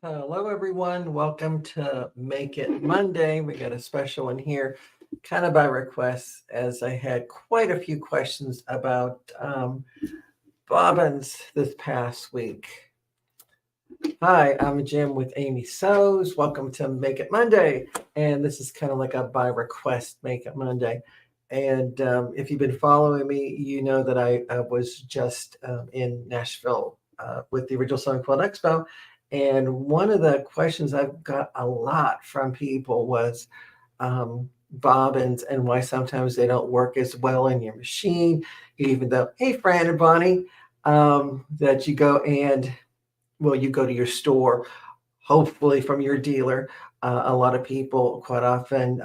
Hello, everyone. Welcome to Make It Monday. We got a special one here, kind of by request, as I had quite a few questions about bobbins this past week. Hi, I'm Jim with Amy Sows. Welcome to Make It Monday. And this is kind of like a by request Make It Monday. And if you've been following me, you know that I was just in Nashville with the Original Sewing Quilt Expo. And one of the questions I've got a lot from people was bobbins and why sometimes they don't work as well in your machine, even though, hey, Fran and Bonnie, that you go and you go to your store, hopefully from your dealer. A lot of people quite often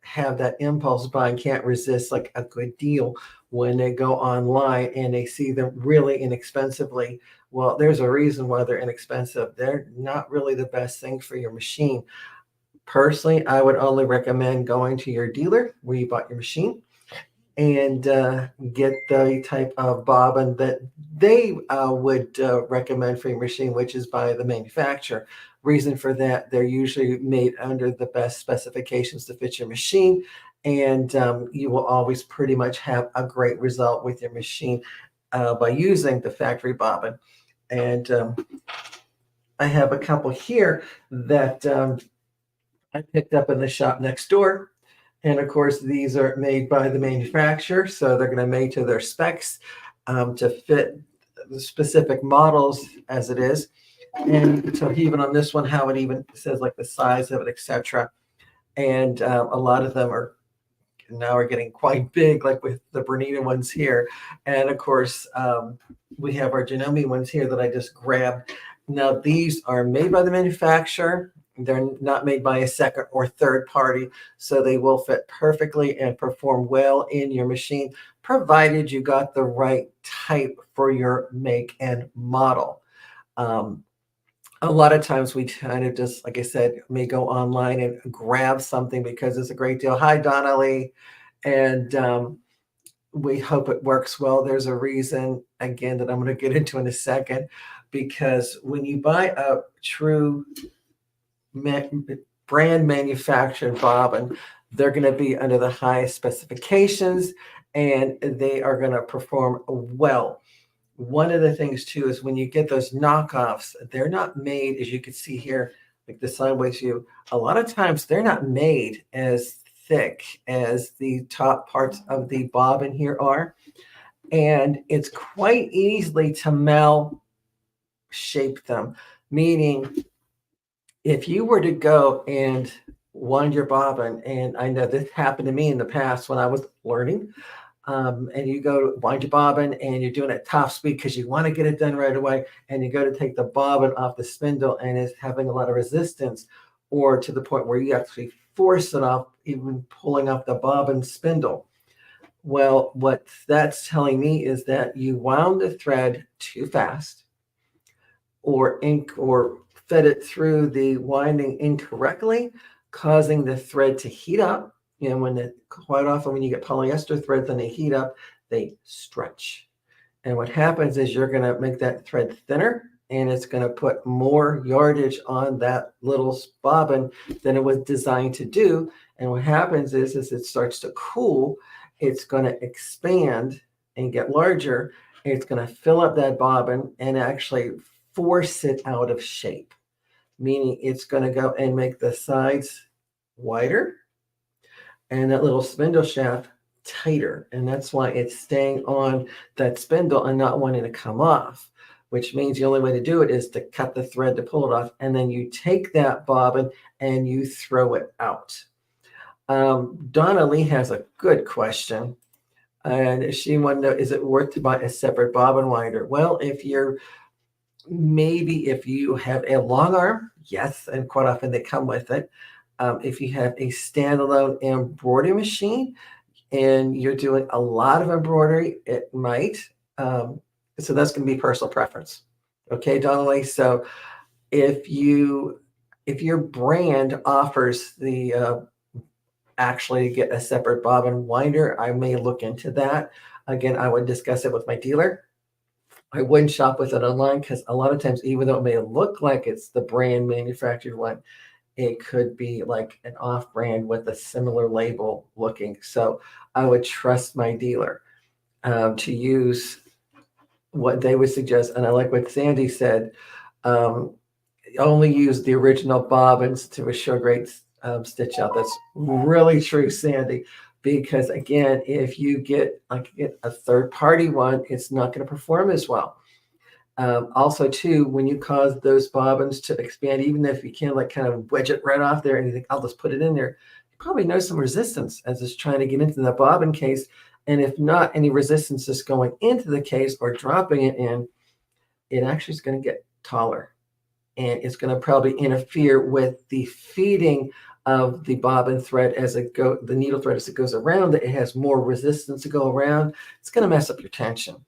have that impulse buy and can't resist like a good deal when they go online and they see them really inexpensively. Well, there's a reason why they're inexpensive. They're not really the best thing for your machine. Personally, I would only recommend going to your dealer where you bought your machine and get the type of bobbin that they would recommend for your machine, which is by the manufacturer. Reason for that, they're usually made under the best specifications to fit your machine, and you will always pretty much have a great result with your machine by using the factory bobbin. And I have a couple here that I picked up in the shop next door. And of course, these are made by the manufacturer, so they're going to made to their specs to fit the specific models as it is. And so even on this one, how it even says like the size of it, etc. And a lot of them are now are getting quite big, like with the Bernina ones here. And of course, we have our Janome ones here that I just grabbed. Now these are made by the manufacturer. They're not made by a second or third party, so they will fit perfectly and perform well in your machine, provided you got the right type for your make and model. A lot of times we kind of just, like I said, may go online and grab something because it's a great deal. Hi, Donnelly. And we hope it works well. There's a reason, again, that I'm going to get into in a second, because when you buy a true brand manufactured bobbin, they're going to be under the highest specifications and they are going to perform well. One of the things too is when you get those knockoffs, they're not made, as you can see here, like the sideways view. A lot of times they're not made as thick as the top parts of the bobbin here are, and it's quite easily to mal shape them. Meaning, if you were to go and wind your bobbin, and I know this happened to me in the past when I was learning, and you go to wind your bobbin and you're doing it at top speed because you want to get it done right away, and you go to take the bobbin off the spindle and it's having a lot of resistance, or to the point where you actually force it off, even pulling off the bobbin spindle. Well, what that's telling me is that you wound the thread too fast, or fed it through the winding incorrectly, causing the thread to heat up. And quite often when you get polyester threads and they heat up, they stretch. And what happens is you're going to make that thread thinner, and it's going to put more yardage on that little bobbin than it was designed to do. And what happens is it starts to cool, it's going to expand and get larger. It's going to fill up that bobbin and actually force it out of shape, meaning it's going to go and make the sides wider and that little spindle shaft tighter. And that's why it's staying on that spindle and not wanting to come off, which means the only way to do it is to cut the thread to pull it off. And then you take that bobbin and you throw it out. Donna Lee has a good question. And she wanted to know, is it worth to buy a separate bobbin winder? Well, if you have a long arm, yes, and quite often they come with it. If you have a standalone embroidery machine and you're doing a lot of embroidery, it might. So that's going to be personal preference. Okay, Donnelly. So if your brand offers the actually get a separate bobbin winder, I may look into that. Again, I would discuss it with my dealer. I wouldn't shop with it online because a lot of times, even though it may look like it's the brand manufactured one, it could be like an off brand with a similar label looking. So I would trust my dealer to use what they would suggest. And I like what Sandy said. Um, Only use the original bobbins to assure great stitch out. That's really true, Sandy. Because again, if you get a third party one, it's not going to perform as well. Also, too, when you cause those bobbins to expand, even if you can't like kind of wedge it right off there and you think, I'll just put it in there, you probably know some resistance as it's trying to get into the bobbin case. And if not any resistance is going into the case or dropping it in, it actually is going to get taller. And it's going to probably interfere with the feeding of the bobbin thread the needle thread as it goes around. It has more resistance to go around. It's going to mess up your tension.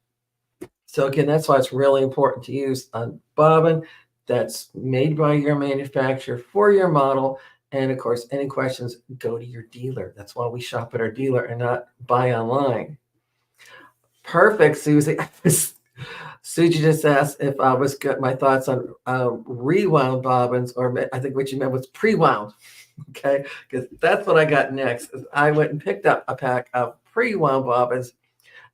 So again, that's why it's really important to use a bobbin that's made by your manufacturer for your model. And of course, any questions, go to your dealer. That's why we shop at our dealer and not buy online. Perfect, Susie. Suji just asked if I was good, my thoughts on rewound bobbins, or I think what you meant was pre-wound. Okay, because that's what I got next. I went and picked up a pack of pre-wound bobbins.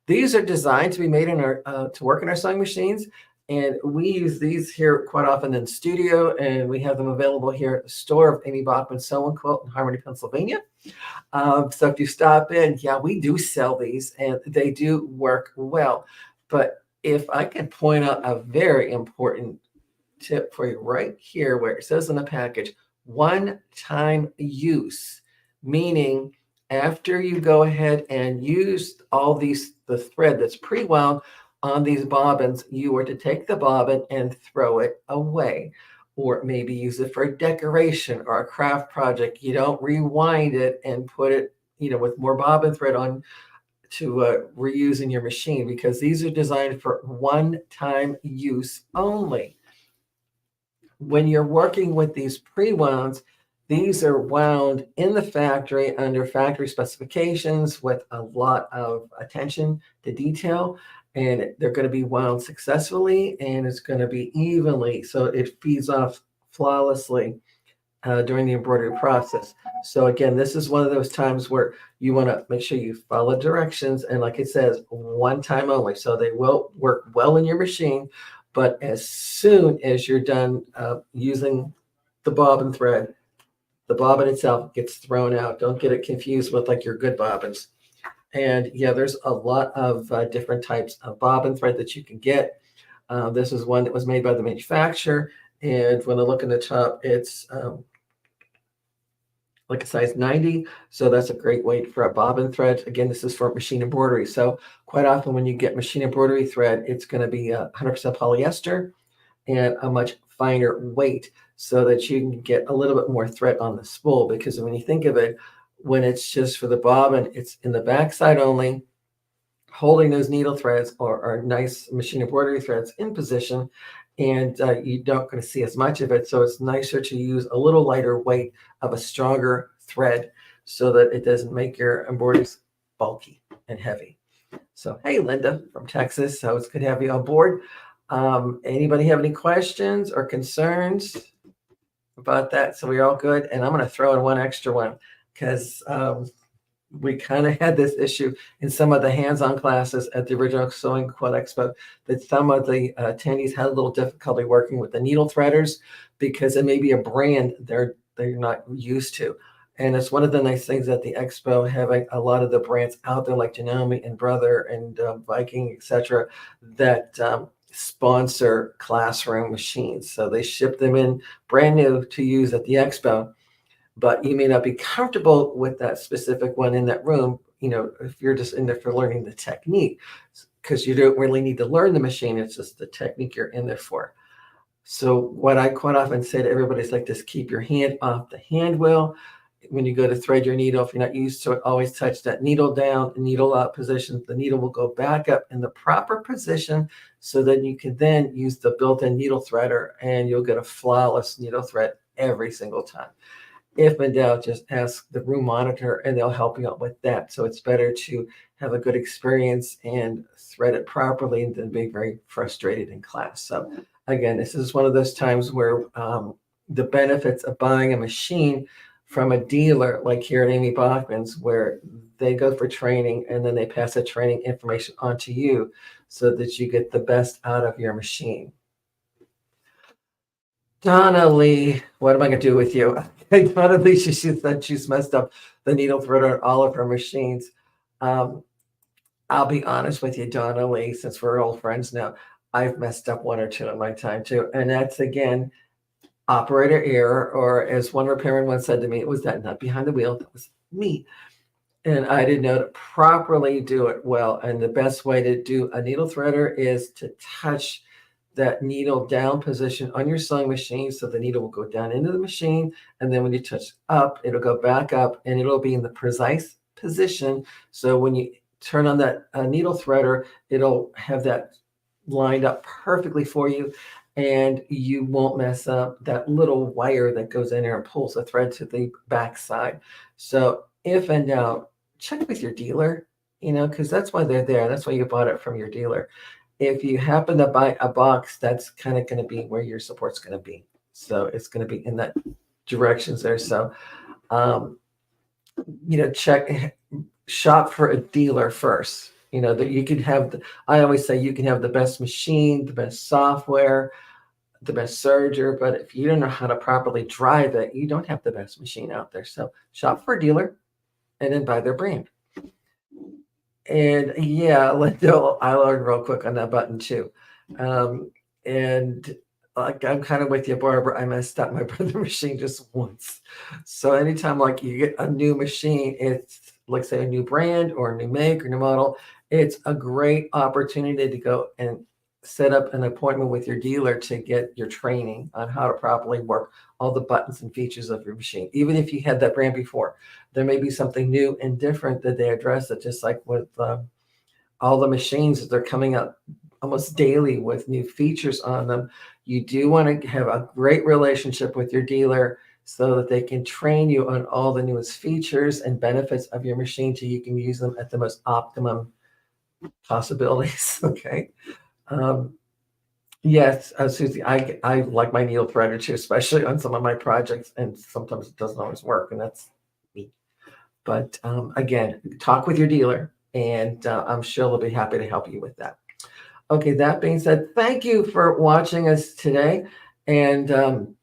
These are designed to be made in our to work in our sewing machines, and we use these here quite often in studio, and we have them available here at the store of Amy Bachman Sew and Quilt in Harmony, Pennsylvania. So if you stop in, yeah, we do sell these, and they do work well. But if I can point out a very important tip for you right here, where it says in the package, one-time use, meaning after you go ahead and use the thread that's pre-wound on these bobbins, you are to take the bobbin and throw it away, or maybe use it for a decoration or a craft project. You don't rewind it and put it, with more bobbin thread on to reuse in your machine, because these are designed for one-time use only. When you're working with these pre-wounds, these are wound in the factory under factory specifications with a lot of attention to detail, and they're going to be wound successfully, and it's going to be evenly, so it feeds off flawlessly during the embroidery process. So again, this is one of those times where you want to make sure you follow directions, and like it says, one time only. So they will work well in your machine, but as soon as you're done using the bobbin thread, the bobbin itself gets thrown out. Don't get it confused with like your good bobbins. And yeah, there's a lot of different types of bobbin thread that you can get. This is one that was made by the manufacturer. And when I look in the top, it's like a size 90. So that's a great weight for a bobbin thread. Again, this is for machine embroidery. So quite often when you get machine embroidery thread, it's going to be 100% polyester and a much finer weight, so that you can get a little bit more thread on the spool. Because when you think of it, when it's just for the bobbin, it's in the backside only, holding those needle threads or nice machine embroidery threads in position, and you don't going to see as much of it. So it's nicer to use a little lighter weight of a stronger thread so that it doesn't make your embroideries bulky and heavy. So, hey, Linda from Texas. So it's good to have you on board. Anybody have any questions or concerns about that? So we're all good. And I'm going to throw in one extra one, because we kind of had this issue in some of the hands-on classes at the original Sewing Quilt Expo, that some of the attendees had a little difficulty working with the needle threaders, because it may be a brand they're not used to. And it's one of the nice things at the expo, having a lot of the brands out there like Janome and Brother and Viking, etc., that sponsor classroom machines. So they ship them in brand new to use at the expo. But you may not be comfortable with that specific one in that room, if you're just in there for learning the technique, because you don't really need to learn the machine. It's just the technique you're in there for. So what I quite often say to everybody is like, just keep your hand off the hand wheel. When you go to thread your needle, if you're not used to it, always touch that needle down, needle out position. The needle will go back up in the proper position, so that you can then use the built-in needle threader, and you'll get a flawless needle thread every single time. if in doubt, just ask the room monitor and they'll help you out with that. So it's better to have a good experience and thread it properly than be very frustrated in class. So again, this is one of those times where the benefits of buying a machine from a dealer like here at Amy Bachman's, where they go for training and then they pass the training information on to you so that you get the best out of your machine. Donna Lee, what am I going to do with you? Donna Lee, she said she's messed up the needle thread on all of her machines. I'll be honest with you, Donna Lee, since we're old friends now, I've messed up one or two in my time too. And that's, again, operator error, or as one repairman once said to me, it was that nut behind the wheel. That was me. And I didn't know to properly do it well. And the best way to do a needle threader is to touch that needle down position on your sewing machine, so the needle will go down into the machine, and then when you touch up, it'll go back up and it'll be in the precise position. So when you turn on that needle threader, it'll have that lined up perfectly for you, and you won't mess up that little wire that goes in there and pulls the thread to the back side. So if in doubt, check with your dealer, because that's why they're there. That's why you bought it from your dealer. If you happen to buy a box, that's kind of going to be where your support's going to be. So it's going to be in that directions there. So, shop for a dealer first. That you can have. I always say you can have the best machine, the best software, the best serger, but if you don't know how to properly drive it, you don't have the best machine out there. So shop for a dealer, and then buy their brand. And yeah, I learned real quick on that button too. And like, I'm kind of with you, Barbara. I messed up my brother machine just once. So anytime like you get a new machine, it's like say a new brand or a new make or new model, it's a great opportunity to go and set up an appointment with your dealer to get your training on how to properly work all the buttons and features of your machine. Even if you had that brand before, there may be something new and different that they address it, just like with all the machines that they're coming out almost daily with new features on them. You do want to have a great relationship with your dealer so that they can train you on all the newest features and benefits of your machine so you can use them at the most optimum possibilities. Okay. Yes, Susie, I like my needle threader too, especially on some of my projects, and sometimes it doesn't always work, and that's me. But again, talk with your dealer, and I'm sure they'll be happy to help you with that. Okay, that being said, thank you for watching us today, and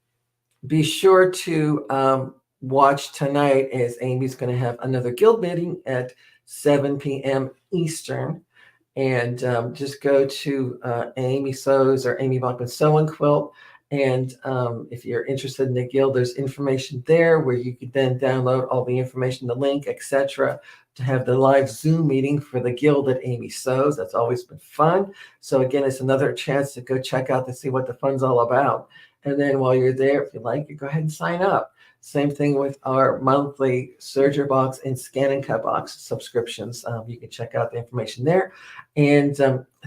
be sure to watch tonight, as Amy's going to have another guild meeting at 7 p.m. Eastern. And just go to Amy Sews or Amy Bachman Sew and Quilt. And if you're interested in the guild, there's information there where you could then download all the information, the link, etc., to have the live Zoom meeting for the guild at Amy Sews. That's always been fun. So again, it's another chance to go check out to see what the fun's all about. And then while you're there, if you like it, go ahead and sign up. Same thing with our monthly Serger Box and Scan and Cut Box subscriptions. You can check out the information there. And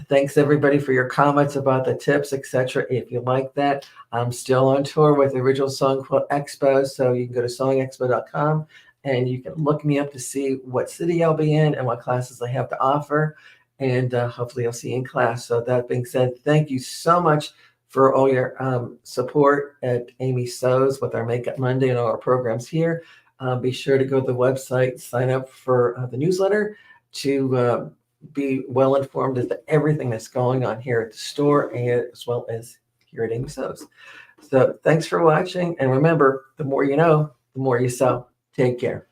thanks everybody for your comments about the tips, etc. If you like that, I'm still on tour with the Original Sewing Quilt Expo. So you can go to sewingexpo.com and you can look me up to see what city I'll be in and what classes I have to offer. And hopefully I'll see you in class. So that being said, thank you so much for all your support at Amy Sews with our Makeup Monday and all our programs here. Be sure to go to the website, sign up for the newsletter to be well informed as to everything that's going on here at the store and as well as here at Amy Sews. So thanks for watching. And remember, the more you know, the more you sew. Take care.